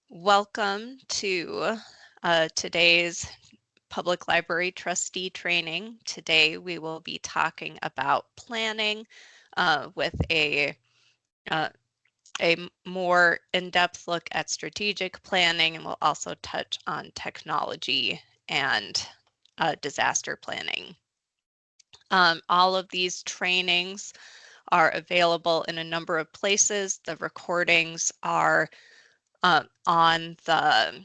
Welcome to today's Public Library Trustee training. Today we will be talking about planning with uh, a more in-depth look at strategic planning, and we'll also touch on technology and disaster planning. All of these trainings are available in a number of places. The recordings are on the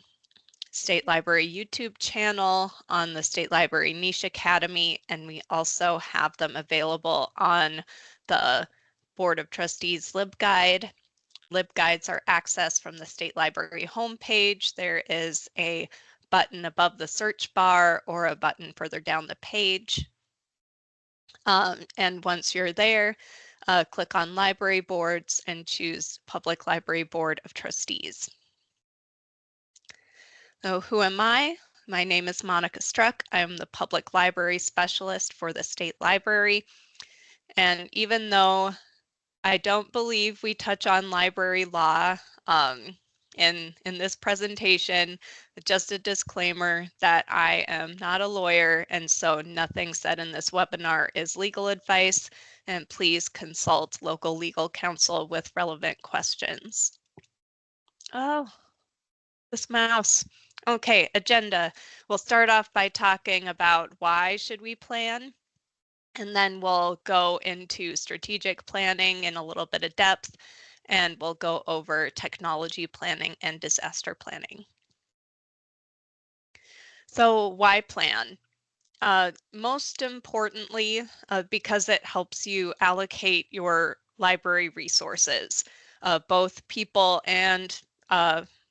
State Library YouTube channel, on the State Library Niche Academy, and we also have them available on the Board of Trustees LibGuide. LibGuides are accessed from the State Library homepage. There is a button above the search bar or a button further down the page. And once you're there, click on Library Boards and choose Public Library Board of Trustees. So who am I? My name is Monica Struck. I'm the Public Library Specialist for the State Library. And even though I don't believe we touch on library law in this presentation, just a disclaimer that I am not a lawyer, and so nothing said in this webinar is legal advice, and please consult local legal counsel with relevant questions. Oh, this mouse. Okay, agenda. We'll start off by talking about why should we plan, and then we'll go into strategic planning in a little bit of depth, and we'll go over technology planning and disaster planning. So why plan? Most importantly, because it helps you allocate your library resources, both people and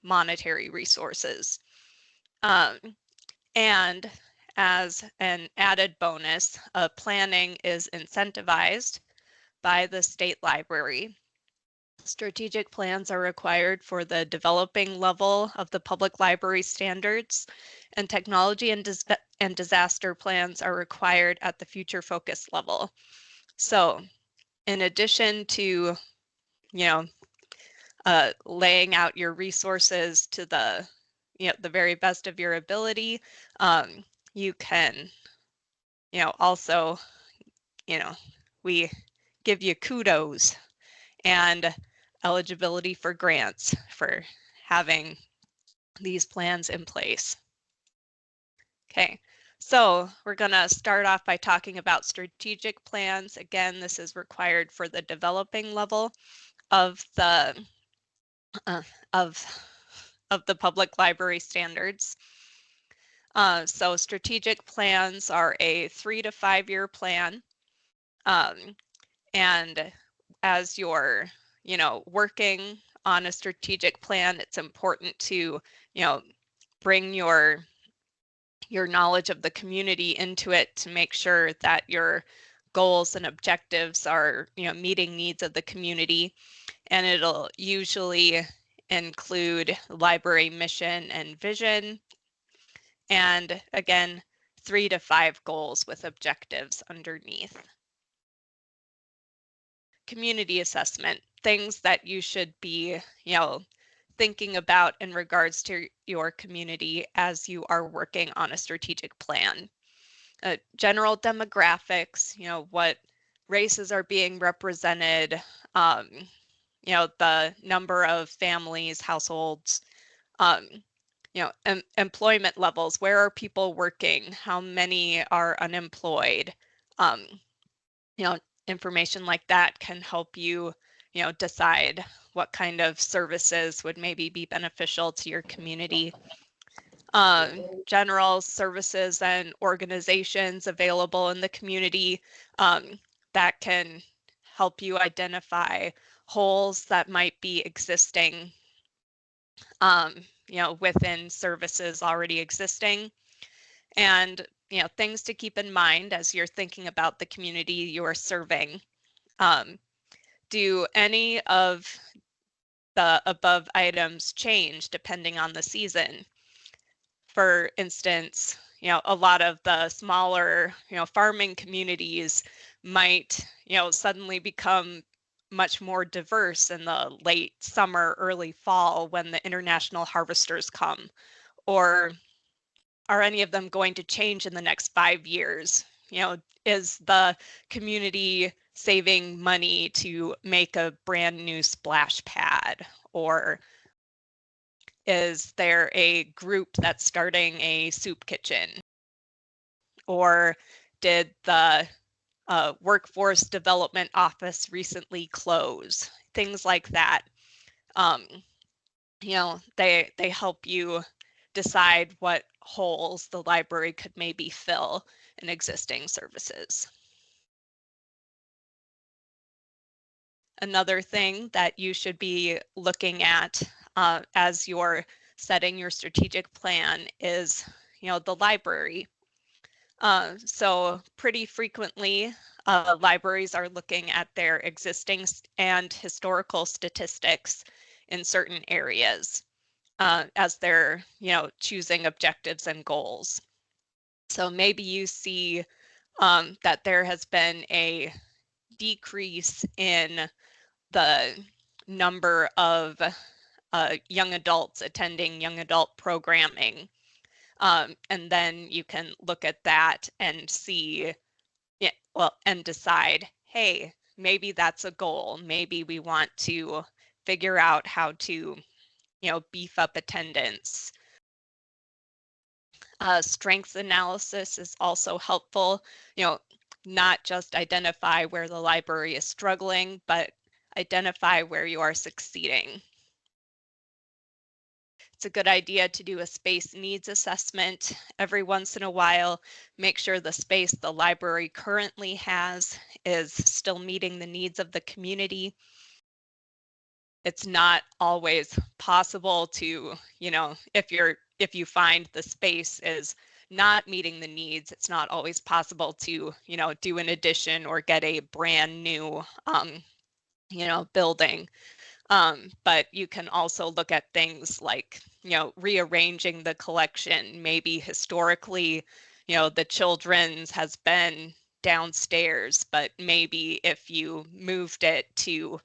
monetary resources. And as an added bonus, planning is incentivized by the state library. Strategic plans are required for the developing level of the public library standards, and technology and disaster plans are required at the future focus level. So in addition to, laying out your resources to the very best of your ability, you can, also, we give you kudos and eligibility for grants for having these plans in place. Okay, so we're going to start off by talking about strategic plans. Again, this is required for the developing level of the public library standards. So strategic plans are a 3 to 5 year plan. And as you're, working on a strategic plan, it's important to, bring your knowledge of the community into it to make sure that your goals and objectives are, meeting needs of the community. And it'll usually include library mission and vision. And again, 3 to 5 goals with objectives underneath. Community assessment, things that you should be, thinking about in regards to your community as you are working on a strategic plan. General demographics, what races are being represented, the number of families, households, employment levels, where are people working, how many are unemployed, information like that can help you, decide what kind of services would maybe be beneficial to your community. General services and organizations available in the community that can help you identify holes that might be existing, within services already existing. And things to keep in mind as you're thinking about the community you're serving. Do any of the above items change depending on the season? For instance, a lot of the smaller, farming communities might, suddenly become much more diverse in the late summer, early fall when the international harvesters come? Or are any of them going to change in the next 5 years? Is the community saving money to make a brand new splash pad? Or is there a group that's starting a soup kitchen? Or did the workforce development office recently close? Things like that. They help you decide what holes the library could maybe fill in existing services. Another thing that you should be looking at as you're setting your strategic plan is, the library. So pretty frequently, libraries are looking at their existing and historical statistics in certain areas as they're, choosing objectives and goals. So maybe you see that there has been a decrease in the number of young adults attending young adult programming. And then you can look at that and see, and decide, hey, maybe that's a goal. Maybe we want to figure out how to, beef up attendance. Strengths analysis is also helpful, not just identify where the library is struggling, but identify where you are succeeding. It's a good idea to do a space needs assessment every once in a while. Make sure the space the library currently has is still meeting the needs of the community. It's not always possible to, if you find the space is not meeting the needs, it's not always possible to, do an addition or get a brand new, building. But you can also look at things like, rearranging the collection. Maybe historically, the children's has been downstairs, but maybe if you moved it to,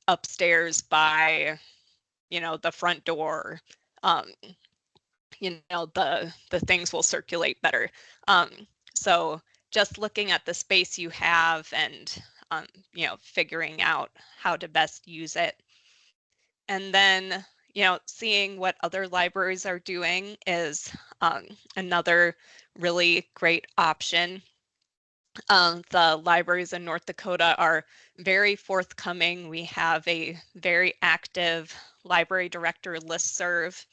upstairs by, the front door, the things will circulate better. So just looking at the space you have and, figuring out how to best use it. And then, seeing what other libraries are doing is another really great option. The libraries in North Dakota are very forthcoming. We have a very active library director listserv.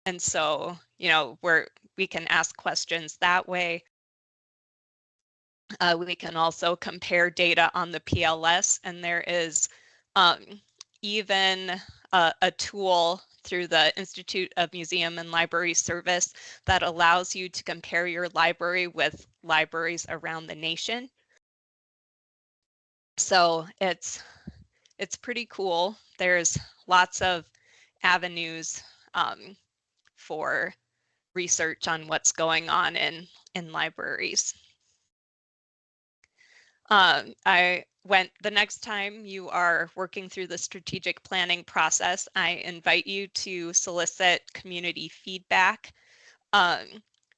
And so, we can ask questions that way. We can also compare data on the PLS, and there is even a tool through the Institute of Museum and Library Service that allows you to compare your library with libraries around the nation. So it's pretty cool. There's lots of avenues for research on what's going on in libraries. The next time you are working through the strategic planning process, I invite you to solicit community feedback,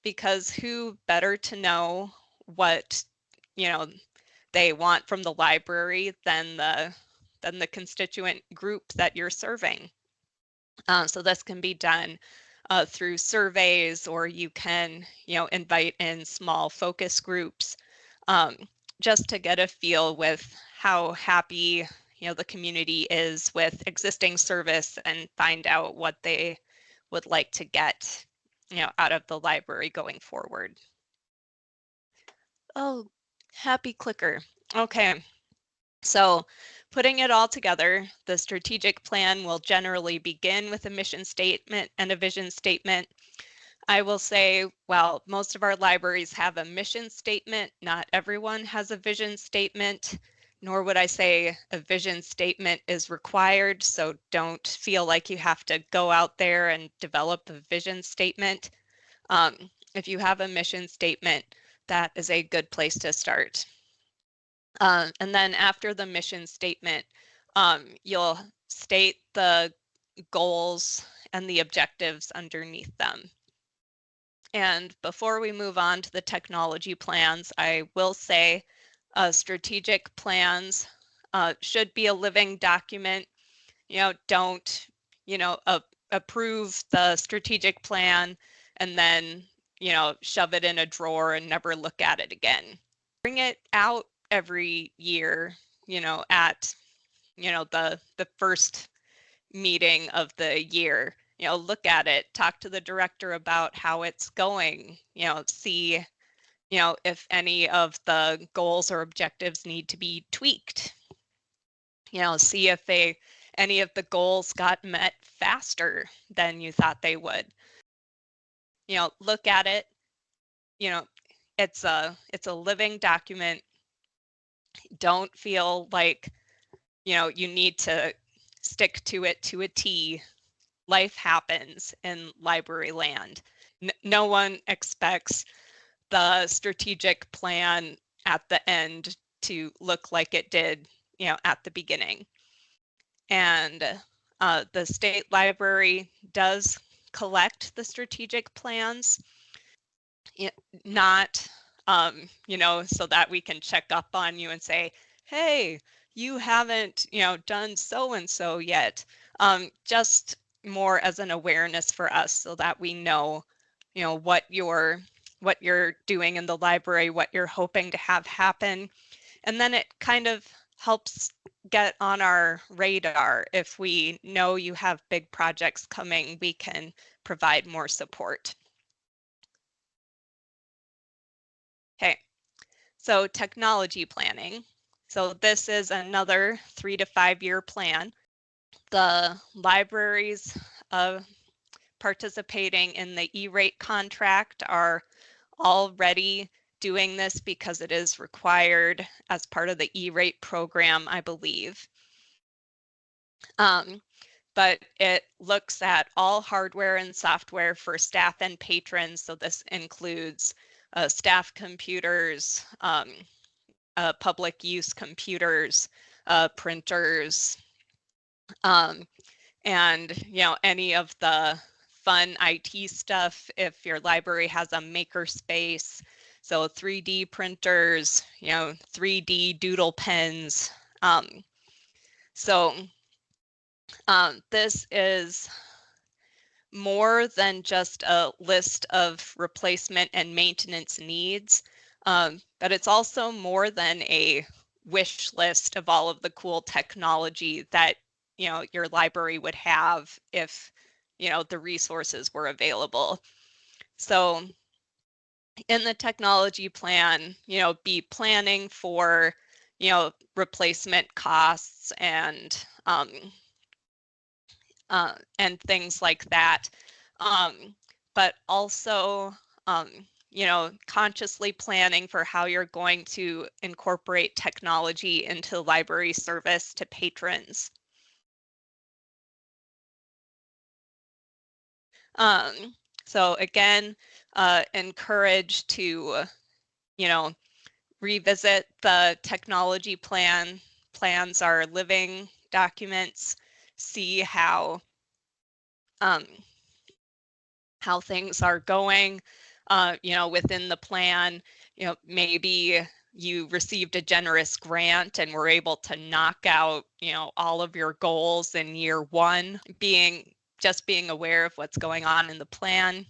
because who better to know what, they want from the library than the constituent group that you're serving. So this can be done through surveys, or you can, invite in small focus groups, just to get a feel with how happy, the community is with existing service and find out what they would like to get, out of the library going forward. Oh, happy clicker. Okay. So putting it all together, the strategic plan will generally begin with a mission statement and a vision statement. I will say, well, most of our libraries have a mission statement. Not everyone has a vision statement, nor would I say a vision statement is required. So don't feel like you have to go out there and develop a vision statement. If you have a mission statement, that is a good place to start. And then after the mission statement, you'll state the goals and the objectives underneath them. And before we move on to the technology plans, I will say strategic plans should be a living document. Don't, approve the strategic plan and then, shove it in a drawer and never look at it again. Bring it out every year, at, the first meeting of the year. Look at it, talk to the director about how it's going, see, if any of the goals or objectives need to be tweaked. See if any of the goals got met faster than you thought they would. Look at it. It's a living document. Don't feel like, you need to stick to it to a T. Life happens in library land. No one expects the strategic plan at the end to look like it did, at the beginning. And the state library does collect the strategic plans, not, so that we can check up on you and say, hey, you haven't, done so-and-so yet. Just more as an awareness for us so that we know, what you're doing in the library, what you're hoping to have happen. And then it kind of helps get on our radar. If we know you have big projects coming, we can provide more support. Okay, so technology planning. So this is another 3 to 5 year plan. The libraries participating in the E-rate contract are already doing this because it is required as part of the E-rate program, I believe. But it looks at all hardware and software for staff and patrons. So this includes staff computers, public use computers, printers, and any of the fun IT stuff. If your library has a maker space, so 3D printers, 3D doodle pens. This is more than just a list of replacement and maintenance needs, but it's also more than a wish list of all of the cool technology that your library would have if the resources were available. So in the technology plan, be planning for replacement costs and things like that, but also consciously planning for how you're going to incorporate technology into library service to patrons. So again, encourage to, revisit the technology plan. Plans are living documents. See how things are going, within the plan. Maybe you received a generous grant and were able to knock out, all of your goals in year one. Just being aware of what's going on in the plan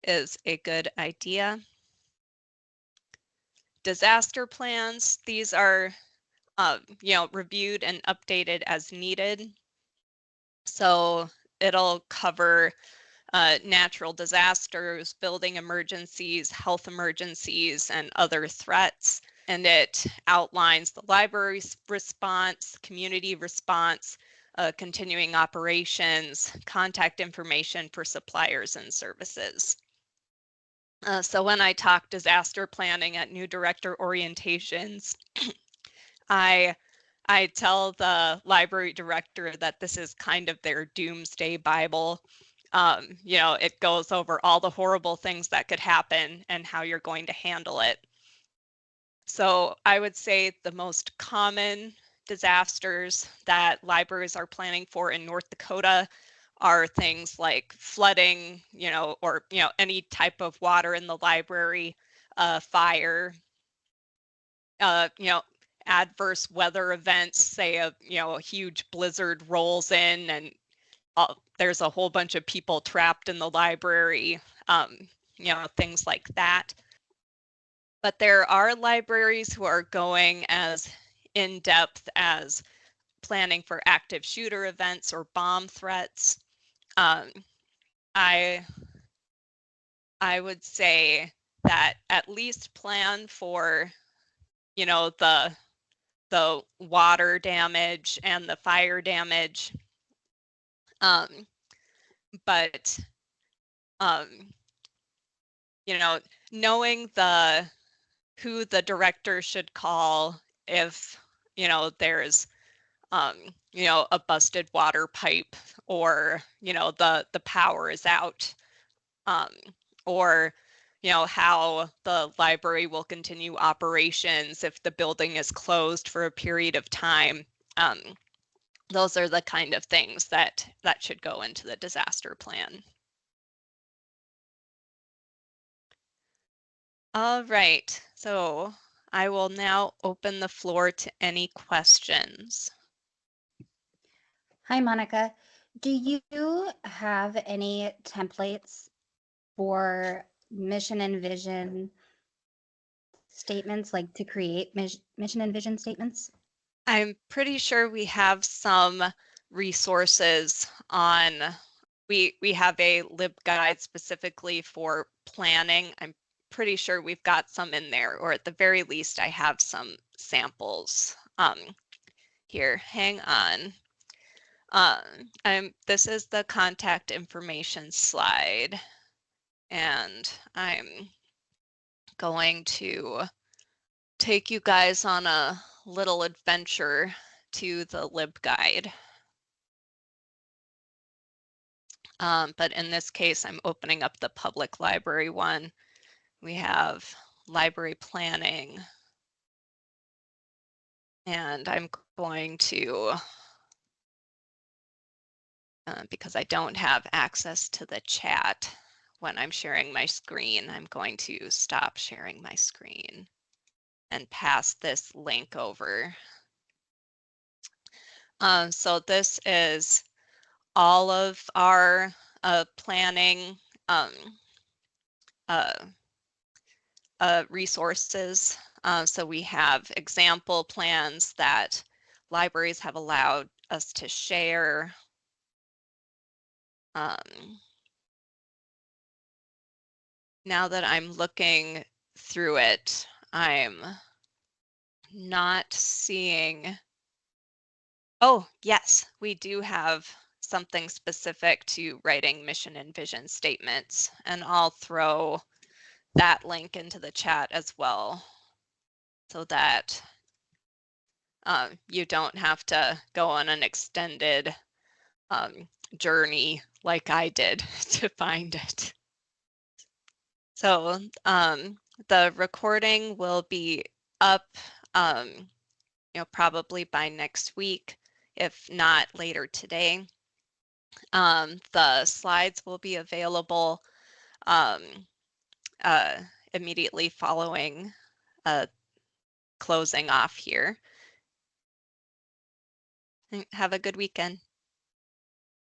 is a good idea. Disaster plans, these are, reviewed and updated as needed. So it'll cover natural disasters, building emergencies, health emergencies, and other threats. And it outlines the library's response, community response, continuing operations, contact information for suppliers and services. So when I talk disaster planning at new director orientations, I tell the library director that this is kind of their doomsday Bible. It goes over all the horrible things that could happen and how you're going to handle it. So I would say the most common disasters that libraries are planning for in North Dakota are things like flooding, or, any type of water in the library, fire, adverse weather events, say a huge blizzard rolls in and there's a whole bunch of people trapped in the library, things like that. But there are libraries who are going as in depth as planning for active shooter events or bomb threats. I would say that at least plan for, the water damage and the fire damage. But knowing who the director should call if there's a busted water pipe, or the power is out, or how the library will continue operations if the building is closed for a period of time. Those are the kind of things that should go into the disaster plan. All right, so I will now open the floor to any questions. Hi, Monica. Do you have any templates for mission and vision statements, like to create mission and vision statements? I'm pretty sure we have some resources on, we have a LibGuide specifically for planning. I'm pretty sure we've got some in there, or at the very least I have some samples. Here, hang on. This is the contact information slide, and I'm going to take you guys on a little adventure to the LibGuide. But in this case, I'm opening up the public library one. We have library planning, and I'm going to, because I don't have access to the chat when I'm sharing my screen, I'm going to stop sharing my screen and pass this link over. So this is all of our planning resources. So we have example plans that libraries have allowed us to share. Now that I'm looking through it, I'm not seeing. Oh, yes, we do have something specific to writing mission and vision statements, and I'll throw that link into the chat as well, so that you don't have to go on an extended journey like I did to find it. So the recording will be up, probably by next week, if not later today. The slides will be available immediately following closing off here. Have a good weekend.